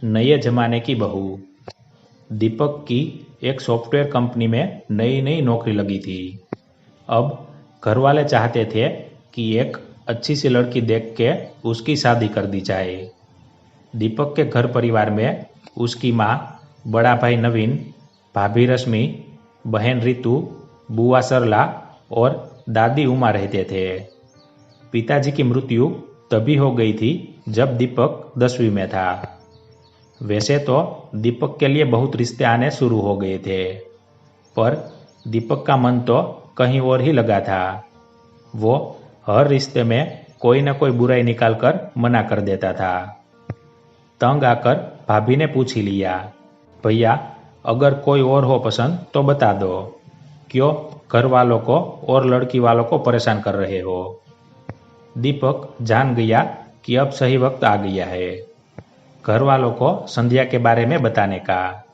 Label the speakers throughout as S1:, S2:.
S1: नए जमाने की बहू। दीपक की एक सॉफ्टवेयर कंपनी में नई नई नौकरी लगी थी। अब घर वाले चाहते थे कि एक अच्छी सी लड़की देख के उसकी शादी कर दी जाए। दीपक के घर परिवार में उसकी माँ, बड़ा भाई नवीन, भाभी रश्मि, बहन रितु, बुआ सरला और दादी उमा रहते थे। पिताजी की मृत्यु तभी हो गई थी जब दीपक 10वीं में था। वैसे तो दीपक के लिए बहुत रिश्ते आने शुरू हो गए थे, पर दीपक का मन तो कहीं और ही लगा था। वो हर रिश्ते में कोई न कोई बुराई निकालकर मना कर देता था। तंग आकर भाभी ने पूछ ही लिया, भैया अगर कोई और हो पसंद तो बता दो, क्यों घर वालों को और लड़की वालों को परेशान कर रहे हो। दीपक जान गया कि अब सही वक्त आ गया है घर वालों को संध्या के बारे में बताने का।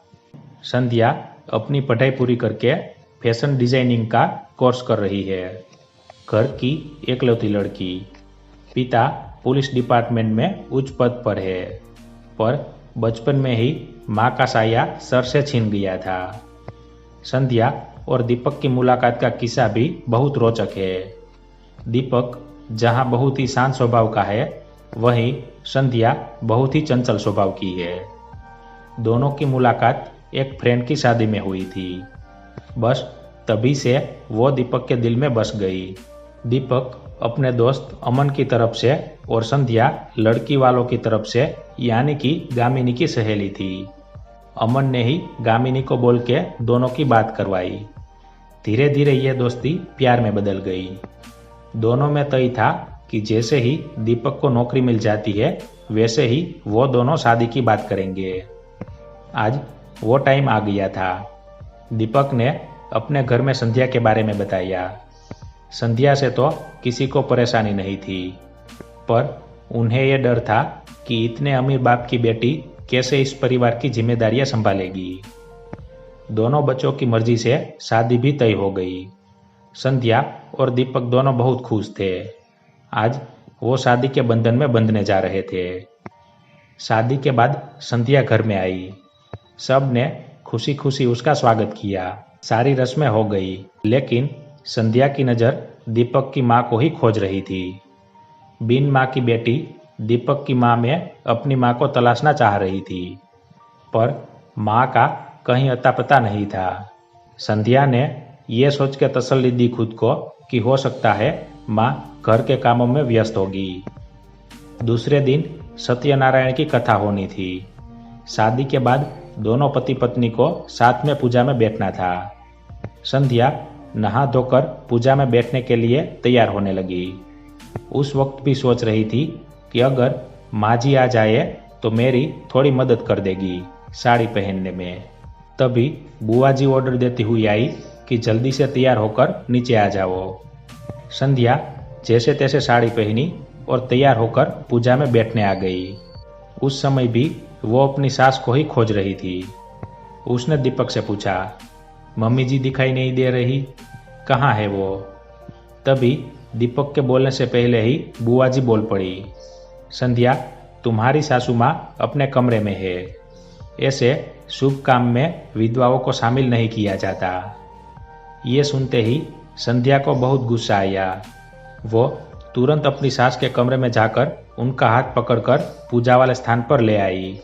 S1: संध्या अपनी पढ़ाई पूरी करके फैशन डिजाइनिंग का कोर्स कर रही है। घर की एकलौती लड़की। पिता पुलिस डिपार्टमेंट में उच्च पद पर है, पर बचपन में ही माँ का साया सर से छीन गया था। संध्या और दीपक की मुलाकात का किस्सा भी बहुत रोचक है। दीपक जहाँ बहुत ही शांत स्वभाव का है, वहीं संध्या बहुत ही चंचल स्वभाव की है। दोनों की मुलाकात एक फ्रेंड की शादी में हुई थी। बस तभी से वो दीपक के दिल में बस गई। दीपक अपने दोस्त अमन की तरफ से और संध्या लड़की वालों की तरफ से, यानी कि गामिनी की सहेली थी। अमन ने ही गामिनी को बोल के दोनों की बात करवाई। धीरे धीरे ये दोस्ती प्यार में बदल गई। दोनों में तय था कि जैसे ही दीपक को नौकरी मिल जाती है, वैसे ही वो दोनों शादी की बात करेंगे। आज वो टाइम आ गया था। दीपक ने अपने घर में संध्या के बारे में बताया। संध्या से तो किसी को परेशानी नहीं थी, पर उन्हें यह डर था कि इतने अमीर बाप की बेटी कैसे इस परिवार की जिम्मेदारियां संभालेगी। दोनों बच्चों की मर्जी से शादी भी तय हो गई। संध्या और दीपक दोनों बहुत खुश थे। आज वो शादी के बंधन में बंधने जा रहे थे। शादी के बाद संध्या घर में आई। सब ने खुशी खुशी उसका स्वागत किया। सारी रस्में हो गई, लेकिन संध्या की नज़र दीपक की माँ को ही खोज रही थी। बिन माँ की बेटी दीपक की माँ में अपनी माँ को तलाशना चाह रही थी, पर माँ का कहीं अता पता नहीं था। संध्या ने यह सोच के तसल्ली दी खुद को कि हो सकता है माँ घर के कामों में व्यस्त होगी। दूसरे दिन सत्यनारायण की कथा होनी थी। शादी के बाद दोनों पति पत्नी को साथ में पूजा में बैठना था। संध्या नहा धोकर पूजा में बैठने के लिए तैयार होने लगी। उस वक्त भी सोच रही थी कि अगर माँ जी आ जाए तो मेरी थोड़ी मदद कर देगी साड़ी पहनने में। तभी बुआ जी ऑर्डर देती हुई आई कि जल्दी से तैयार होकर नीचे आ जाओ। संध्या जैसे तैसे साड़ी पहनी और तैयार होकर पूजा में बैठने आ गई। उस समय भी वो अपनी सास को ही खोज रही थी। उसने दीपक से पूछा, मम्मी जी दिखाई नहीं दे रही, कहाँ है वो? तभी दीपक के बोलने से पहले ही बुआ जी बोल पड़ी, संध्या तुम्हारी सासू माँ अपने कमरे में है। ऐसे शुभ काम में विधवाओं को शामिल नहीं किया जाता। ये सुनते ही संध्या को बहुत गुस्सा आया। वो तुरंत अपनी सास के कमरे में जाकर उनका हाथ पकड़कर पूजा वाले स्थान पर ले आई।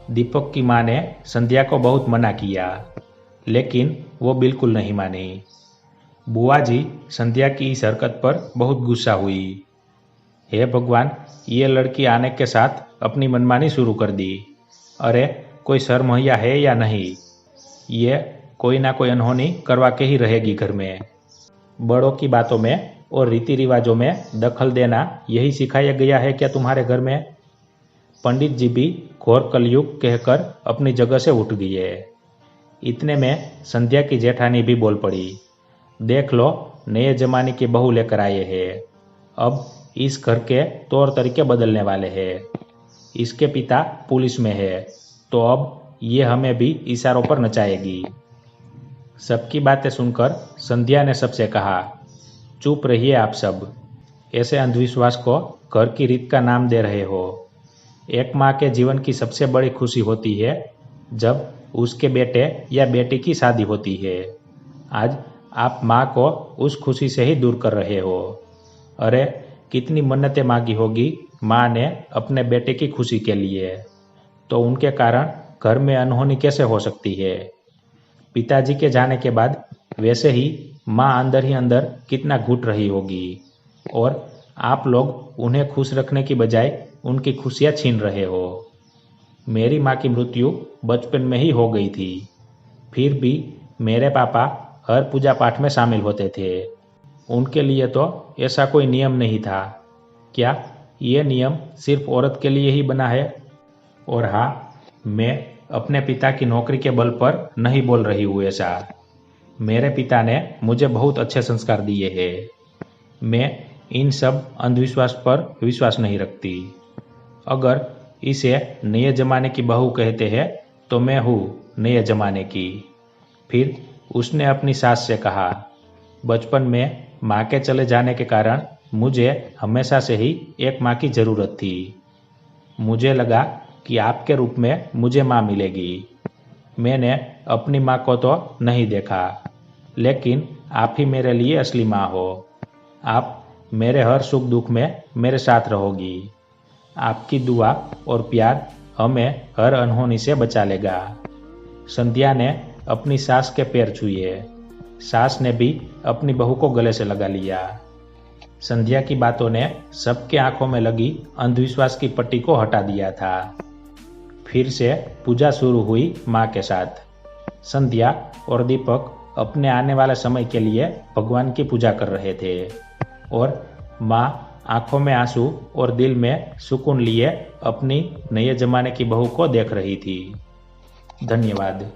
S1: दीपक की माँ ने संध्या को बहुत मना किया, लेकिन वो बिल्कुल नहीं मानी। बुआ जी संध्या की इस हरकत पर बहुत गुस्सा हुई। हे भगवान, ये लड़की आने के साथ अपनी मनमानी शुरू कर दी। अरे कोई शर्म हैया है या नहीं? ये कोई ना कोई अनहोनी करवा के ही रहेगी घर में। बड़ों की बातों में और रीति रिवाजों में दखल देना यही सिखाया गया है क्या तुम्हारे घर में? पंडित जी भी घोर कलयुग कहकर अपनी जगह से उठ गए। इतने में संध्या की जेठानी भी बोल पड़ी, देख लो नए जमाने की बहू लेकर आए हैं। अब इस घर के तौर तरीके बदलने वाले हैं। इसके पिता पुलिस में है, तो अब ये हमें भी इशारों पर नचाएगी। सबकी बातें सुनकर संध्या ने सबसे कहा, चुप रहिए आप सब, ऐसे अंधविश्वास को घर की रीत का नाम दे रहे हो। एक माँ के जीवन की सबसे बड़ी खुशी होती है जब उसके बेटे या बेटी की शादी होती है। आज आप माँ को उस खुशी से ही दूर कर रहे हो। अरे कितनी मन्नतें मांगी होगी माँ ने अपने बेटे की खुशी के लिए, तो उनके कारण घर में अनहोनी कैसे हो सकती है। पिताजी के जाने के बाद वैसे ही माँ अंदर ही अंदर कितना घुट रही होगी, और आप लोग उन्हें खुश रखने की बजाय उनकी खुशियाँ छीन रहे हो। मेरी माँ की मृत्यु बचपन में ही हो गई थी, फिर भी मेरे पापा हर पूजा पाठ में शामिल होते थे। उनके लिए तो ऐसा कोई नियम नहीं था। क्या ये नियम सिर्फ औरत के लिए ही बना है? और हाँ, मैं अपने पिता की नौकरी के बल पर नहीं बोल रही हूँ ऐसा। मेरे पिता ने मुझे बहुत अच्छे संस्कार दिए हैं। मैं इन सब अंधविश्वास पर विश्वास नहीं रखती। अगर इसे नए जमाने की बहू कहते हैं तो मैं हूँ नए जमाने की। फिर उसने अपनी सास से कहा, बचपन में माँ के चले जाने के कारण मुझे हमेशा से ही एक माँ की ज़रूरत थी। मुझे लगा कि आपके रूप में मुझे माँ मिलेगी। मैंने अपनी माँ को तो नहीं देखा, लेकिन आप ही मेरे लिए असली माँ हो। आप मेरे हर सुख दुख में मेरे साथ रहोगी। आपकी दुआ और प्यार हमें हर अनहोनी से बचा लेगा। संध्या ने अपनी सास के पैर छुए। सास ने भी अपनी बहू को गले से लगा लिया। संध्या की बातों ने सबके आंखों में लगी अंधविश्वास की पट्टी को हटा दिया था। फिर से पूजा शुरू हुई माँ के साथ। संध्या और दीपक अपने आने वाले समय के लिए भगवान की पूजा कर रहे थे, और माँ आंखों में आंसू और दिल में सुकून लिए अपनी नए जमाने की बहू को देख रही थी। धन्यवाद।